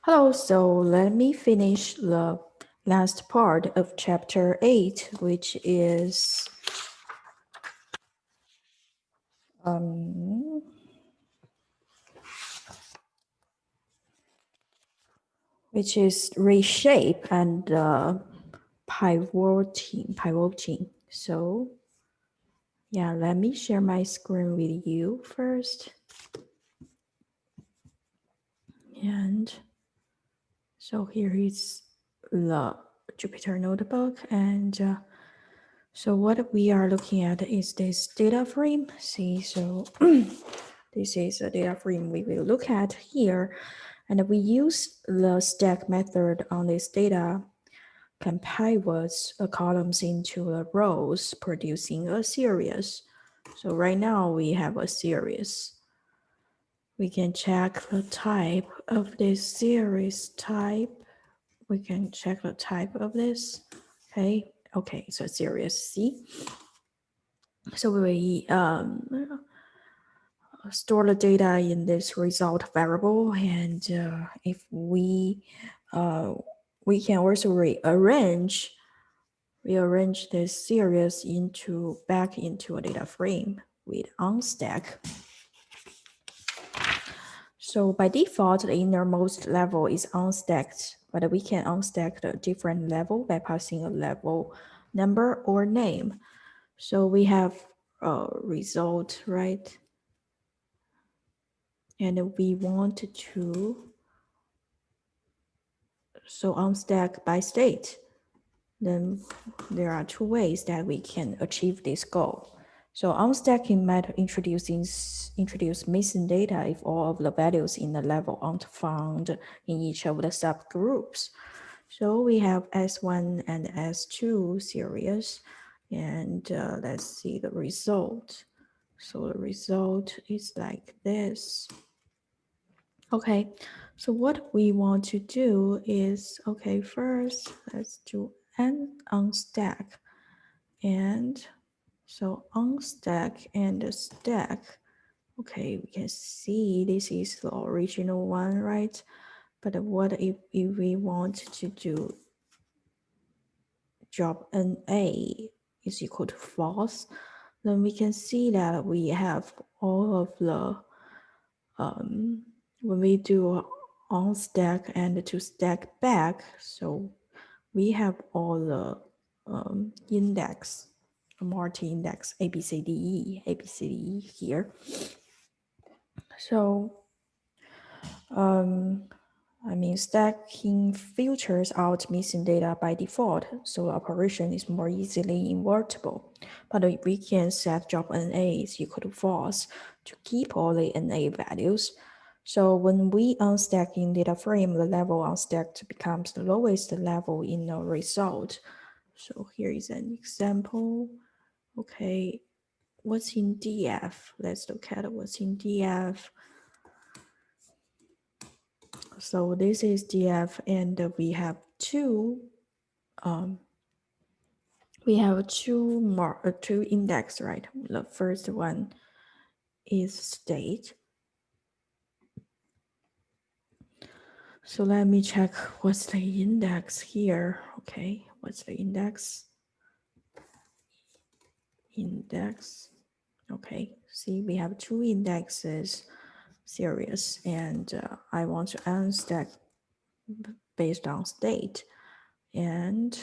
Hello, so let me finish the last part of chapter 8, um, which is reshape and pivoting. So yeah, let me share my screen with you first. And so here is the Jupyter Notebook, and so what we are looking at is this data frame. See, so this is a data frame we will look at here, and we use the stack method on this data can pivot columns into the rows, producing a series. So right now we have a series. We can check the type of this series type. We can check the type of this. Okay, so series C. So we store the data in this result variable, and if we can also rearrange this series back into a data frame with onStack. So by default, the innermost level is unstacked, but we can unstack the different level by passing a level number or name. So we have a result, right? And we want to unstack by state. Then there are two ways that we can achieve this goal. So unstacking might introduce missing data if all of the values in the level aren't found in each of the subgroups. So we have S1 and S2 series, and let's see the result. So the result is like this. Okay, so what we want to do is, okay, first let's do an unstack. And so unstack and stack. Okay, we can see this is the original one, right? But what if we want to do job NA is equal to false? Then we can see that we have all of the, when we do on stack and to stack back, so we have all the index, multi-index A, B, C, D, E, A, B, C, D, E here. So, I mean, stacking filters out missing data by default, so the operation is more easily invertible. But we can set job NA is equal to false to keep all the NA values. So when we unstack in data frame, the level unstacked becomes the lowest level in the result. So here is an example. Okay, what's in DF? Let's look at what's in DF. So this is DF, and we have two index, right? The first one is state. So let me check what's the index here. Okay, what's the index? Okay, see, we have two indexes series, and I want to unstack based on state. And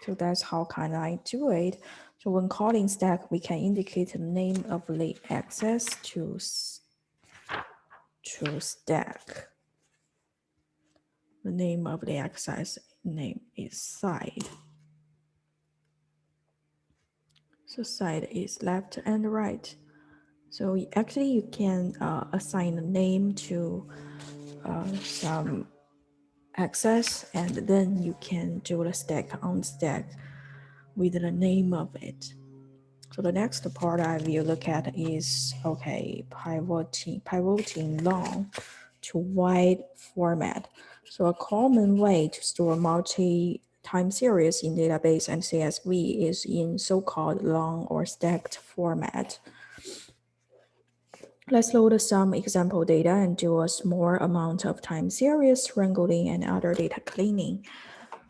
so that's how can I do it. So when calling stack, we can indicate the name of the access to stack. The name of the access name is side. So side is left and right. So actually you can assign a name to some access, and then you can do the stack on stack with the name of it. So the next part I will look at is, okay, pivoting long to wide format. So a common way to store multi-time series in database and CSV is in so-called long or stacked format. Let's load some example data and do a small amount of time series wrangling and other data cleaning.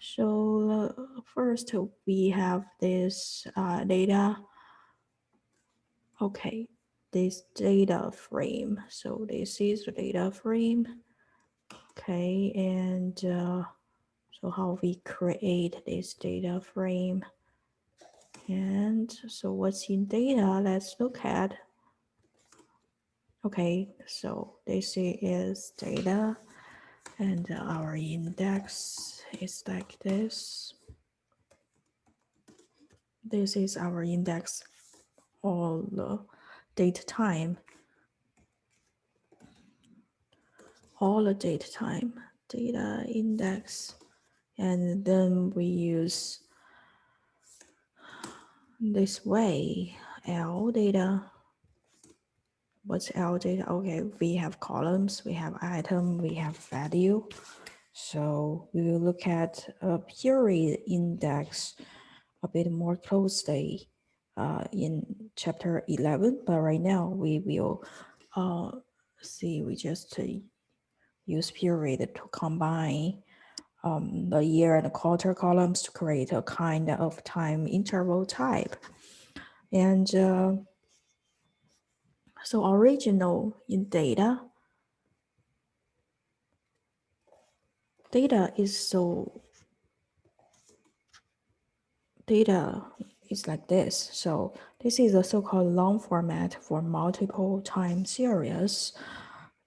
So first we have this data. Okay, this data frame. So this is the data frame. Okay, and so how we create this data frame. And so what's in data, let's look at. Okay, so this is data and our index is like this. This is our index, all the date time, all the date time, data index. And then we use this way, L data. What's L data? Okay, we have columns, we have item, we have value. So we will look at a period index a bit more closely in chapter 11, but right now we will see, we just use period to combine the year and the quarter columns to create a kind of time interval type. And so original in data is like this. So this is a so-called long format for multiple time series.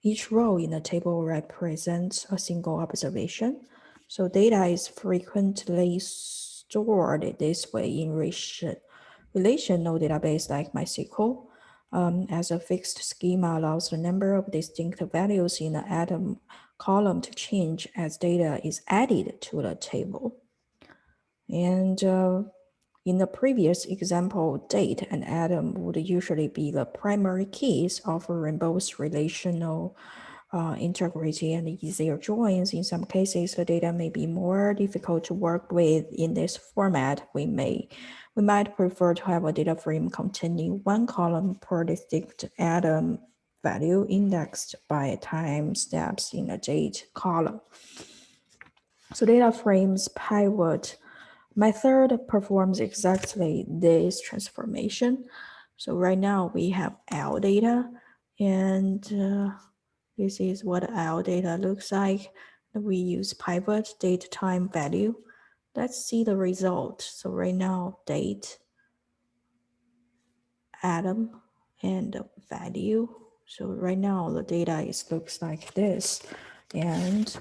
Each row in the table represents a single observation. So data is frequently stored this way in relational database like MySQL. As a fixed schema allows the number of distinct values in the atom column to change as data is added to the table. And in the previous example, date and atom would usually be the primary keys, offering both relational integrity and easier joins. In some cases, the data may be more difficult to work with in this format. We might prefer to have a data frame containing one column per distinct atom value indexed by time steps in a date column. So data frames pivot method performs exactly this transformation. So right now we have L data, and this is what L data looks like. We use pivot date time value. Let's see the result. So right now date, atom, and value. So right now the data looks like this, and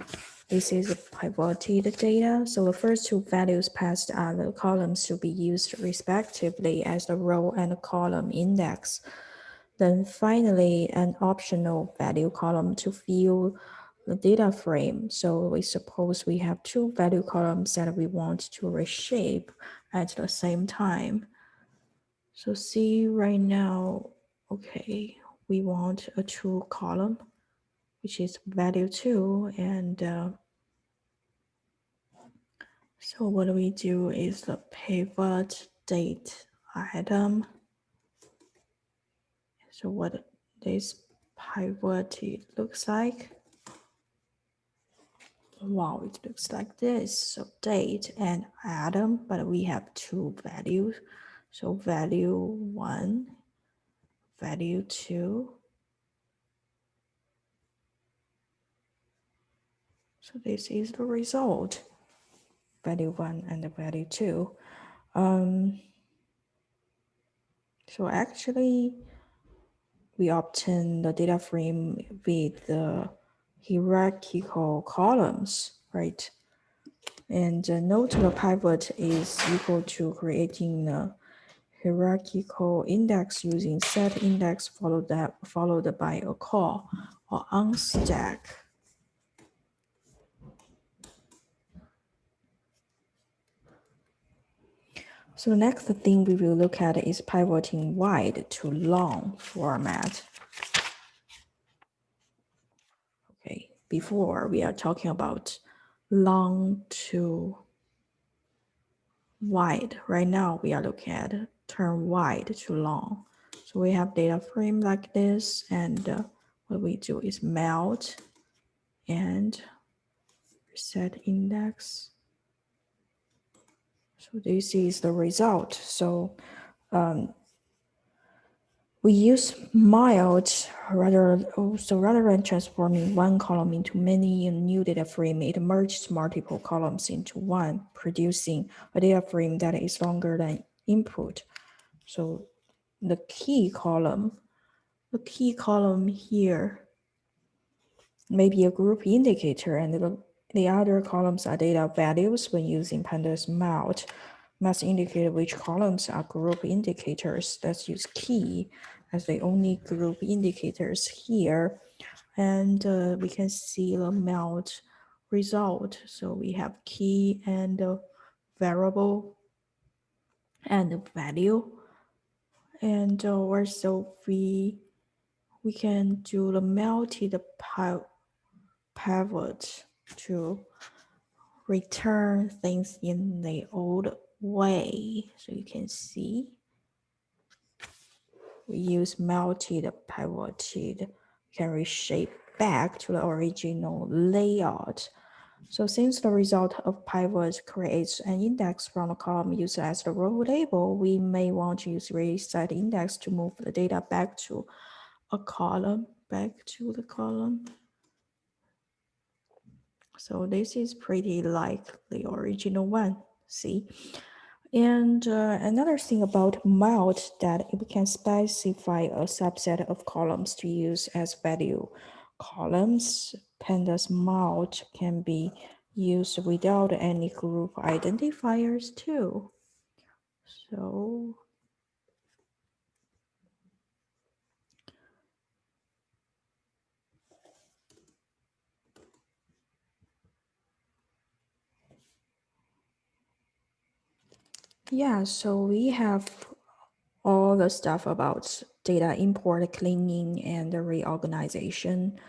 this is pivoted data. So the first two values passed are the columns to be used respectively as the row and column index. Then finally, an optional value column to fill the data frame. So we suppose we have two value columns that we want to reshape at the same time. So see right now, okay, we want a true column, which is value 2, and so what we do is the pivot date item. So what this pivot looks like. Wow, it looks like this. So date and atom, but we have two values. So value 1, value 2. So this is the result. Value 1 and value 2. So actually, we obtain the data frame with the hierarchical columns, right? And note the pivot is equal to creating the hierarchical index using set index followed by a call or unstack. So the next thing we will look at is pivoting wide to long format. Okay, before we are talking about long to wide. Right now we are looking at turn wide to long. So we have data frame like this, and what we do is melt and reset index. So this is the result. So we use melt rather than transforming one column into many new data frame, it merges multiple columns into one, producing a data frame that is longer than input. So the key column here may be a group indicator, and the other columns are data values. When using pandas melt, must indicate which columns are group indicators. Let's use key as the only group indicators here. And we can see the melt result. So we have key and variable and value. And also we can do the melted pivot to return things in the old way. So you can see we use melted pivoted, can reshape back to the original layout. So since the result of pivot creates an index from a column used as the row label, we may want to use reset index to move the data back to a column, the column. So this is pretty like the original one, see? And another thing about melt that we can specify a subset of columns to use as value columns. Pandas melt can be used without any group identifiers too. So yeah, so we have all the stuff about data import, cleaning, and reorganization.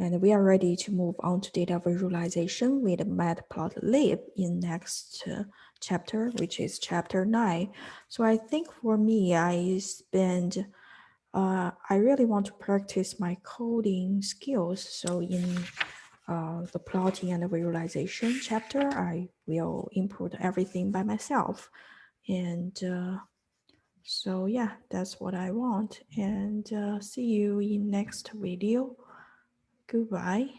And we are ready to move on to data visualization with Matplotlib in next chapter, which is chapter 9. So I think for me, I really want to practice my coding skills. So in the plotting and the visualization chapter, I will input everything by myself. And so yeah, that's what I want. And see you in next video. Goodbye.